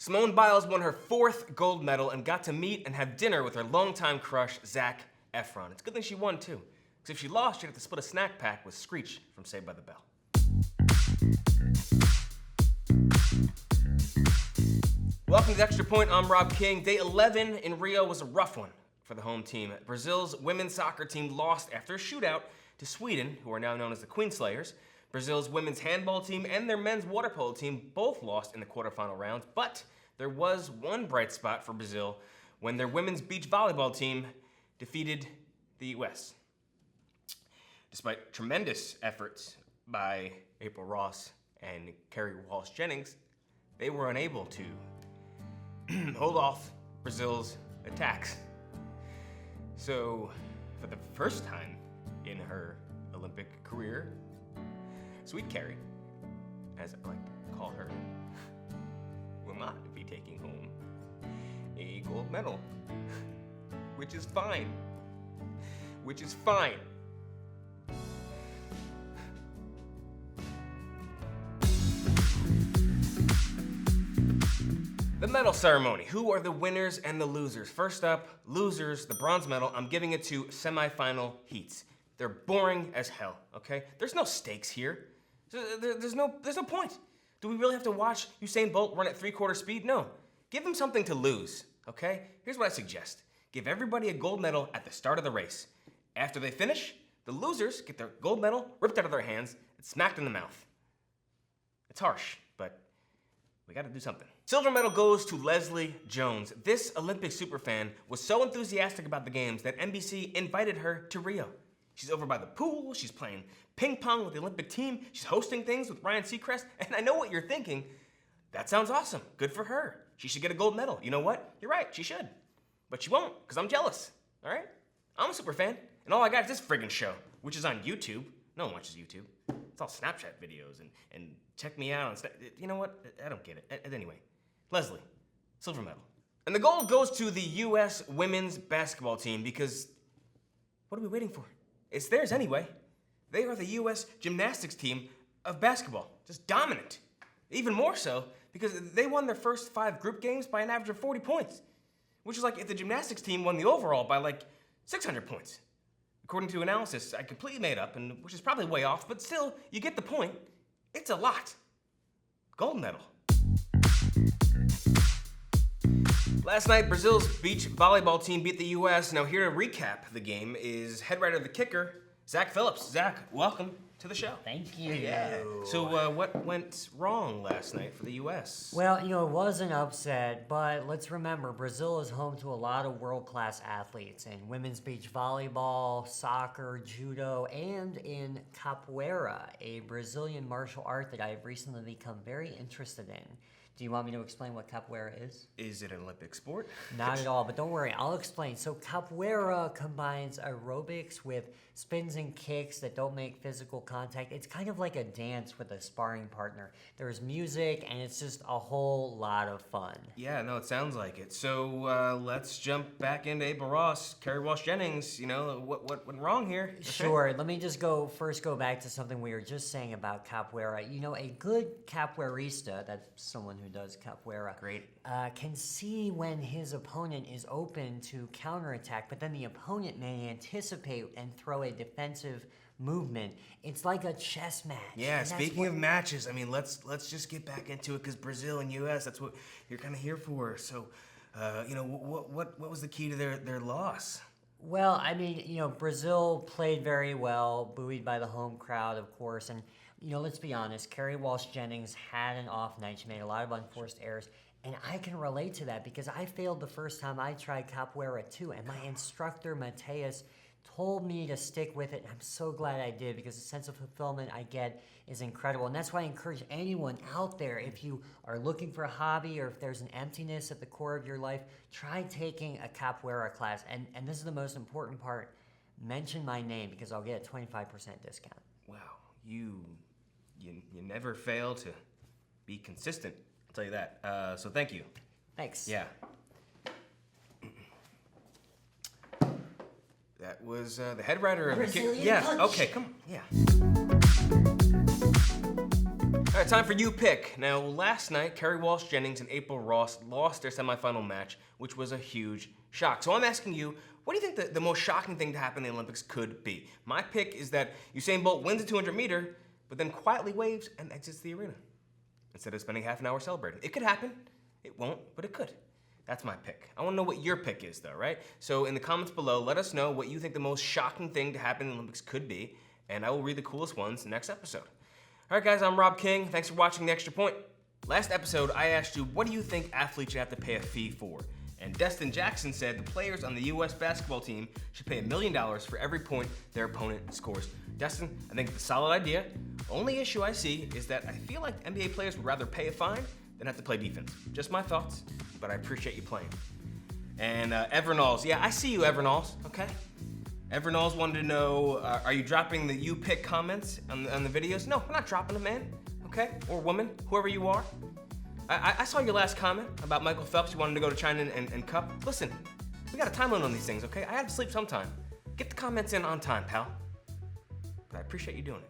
Simone Biles won her 4th gold medal and got to meet and have dinner with her longtime crush, Zac Efron. It's a good thing she won, too, because if she lost, she'd have to split a snack pack with Screech from Saved by the Bell. Welcome to the Extra Point. I'm Rob King. Day 11 in Rio was a rough one for the home team. Brazil's women's soccer team lost after a shootout to Sweden, who are now known as the Queen Slayers. Brazil's women's handball team and their men's water polo team both lost in the quarterfinal rounds, but there was one bright spot for Brazil when their women's beach volleyball team defeated the US. Despite tremendous efforts by April Ross and Kerri Walsh Jennings, they were unable to hold off Brazil's attacks. So, for the first time in her Olympic career, Sweet Kerri, as I like to call her, will not be taking home a gold medal, which is fine. The medal ceremony. Who are the winners and the losers? First up, losers, the bronze medal. I'm giving it to semifinal heats. They're boring as hell, okay? There's no stakes here. There's no point. Do we really have to watch Usain Bolt run at 3/4 speed? No. Give him something to lose, okay? Here's what I suggest. Give everybody a gold medal at the start of the race. After they finish, the losers get their gold medal ripped out of their hands and smacked in the mouth. It's harsh, but we gotta do something. Silver medal goes to Leslie Jones. This Olympic superfan was so enthusiastic about the games that NBC invited her to Rio. She's over by the pool, she's playing ping pong with the Olympic team, she's hosting things with Ryan Seacrest, and I know what you're thinking. That sounds awesome. Good for her. She should get a gold medal. You know what? You're right, she should. But she won't, because I'm jealous, all right? I'm a superfan, and all I got is this friggin' show, which is on YouTube. No one watches YouTube. It's all Snapchat videos, and check me out on you know what? I don't get it. Anyway, Leslie, silver medal. And the gold goes to the US women's basketball team because what are we waiting for? It's theirs anyway. They are the US gymnastics team of basketball, just dominant. Even more so because they won their first 5 group games by an average of 40 points, which is like if the gymnastics team won the overall by like 600 points. According to analysis I completely made up, and which is probably way off, but still, you get the point. It's a lot. Gold medal. Last night, Brazil's beach volleyball team beat the US. Now here to recap the game is head writer of The Kicker, Zach Phillips. Zach, welcome to the show. Thank you. Yeah. So what went wrong last night for the US? Well, it was an upset, but let's remember, Brazil is home to a lot of world-class athletes in women's beach volleyball, soccer, judo, and in capoeira, a Brazilian martial art that I've recently become very interested in. Do you want me to explain what capoeira is? Is it an Olympic sport? Not at all, but don't worry, I'll explain. So capoeira combines aerobics with spins and kicks that don't make physical contact. It's kind of like a dance with a sparring partner. There's music, and it's just a whole lot of fun. Yeah, no, it sounds like it. So let's jump back into April Ross, Kerri Walsh Jennings. What went wrong here? Sure, let me just go back to something we were just saying about capoeira. A good capoeirista, that's someone who does capoeira, Great. Can see when his opponent is open to counterattack, but then the opponent may anticipate and throw a defensive movement. It's like a chess match. Yeah, speaking of matches, let's just get back into it because Brazil and US, that's what you're kind of here for. So, what was the key to their loss? Well, Brazil played very well, buoyed by the home crowd, of course, and let's be honest, Kerri Walsh Jennings had an off night. She made a lot of unforced errors, and I can relate to that because I failed the first time I tried capoeira too, and my instructor, Mateus, told me to stick with it. I'm so glad I did because the sense of fulfillment I get is incredible. And that's why I encourage anyone out there, if you are looking for a hobby or if there's an emptiness at the core of your life, try taking a capoeira class. And this is the most important part. Mention my name because I'll get a 25% discount. Wow, you never fail to be consistent. I'll tell you that. So thank you. Thanks. Yeah. That was the head writer of Brazilian Yeah. Punch. Okay. Come on. Yeah. All right, time for You Pick. Now, last night, Kerri Walsh Jennings and April Ross lost their semifinal match, which was a huge shock. So I'm asking you, what do you think the most shocking thing to happen in the Olympics could be? My pick is that Usain Bolt wins the 200 meter, but then quietly waves and exits the arena instead of spending half an hour celebrating. It could happen. It won't, but it could. That's my pick. I want to know what your pick is, though, right? So in the comments below, let us know what you think the most shocking thing to happen in the Olympics could be, and I will read the coolest ones next episode. All right, guys, I'm Rob King. Thanks for watching The Extra Point. Last episode, I asked you, what do you think athletes should have to pay a fee for? And Destin Jackson said the players on the U.S. basketball team should pay $1 million for every point their opponent scores. Destin, I think it's a solid idea. Only issue I see is that I feel like NBA players would rather pay a fine than have to play defense. Just my thoughts, but I appreciate you playing. And Evernols, yeah, I see you, Evernols, okay? Evernols wanted to know, are you dropping the You Pick comments on the videos? No, we're not dropping them, man, okay? Or woman, whoever you are. I saw your last comment about Michael Phelps. You wanted to go to China and cup. Listen, we got a time limit on these things, okay? I have to sleep sometime. Get the comments in on time, pal. But I appreciate you doing it.